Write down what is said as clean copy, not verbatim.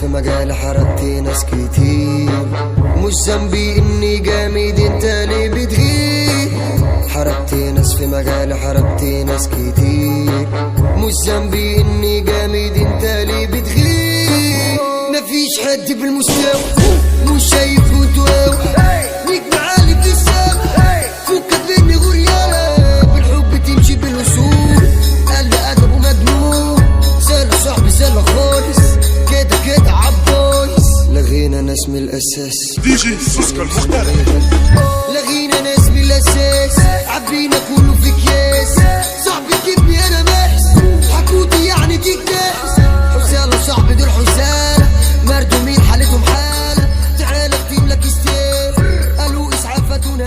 في مجالي حرقت ناس كتير، مش ذنبي اني جامد انت ليه بتغير. حرقت ناس في مجالي حرقت ناس كتير، مش ذنبي اني جامد انت ليه بتغير. مفيش حد بالمستوى مش شايف كنتوا نجم عالي في السما، فكك مني غريانة بالحب تمشي بالاصول. قال ادب ومجنون سهل صاحبي سهل خالص كده كده عبايس. لغينا ناس من الاساس دي جي سوسكا المحترف، لغينا ناس من الاساس عبينا كله في اكياس. صاحبي جيبني انا محس حكوتي يعني ديك ناس. حسالة صاحبي دول حسالة مردومين حالتهم حالة، تعالى اختم لك استير قالوا اسعافتنا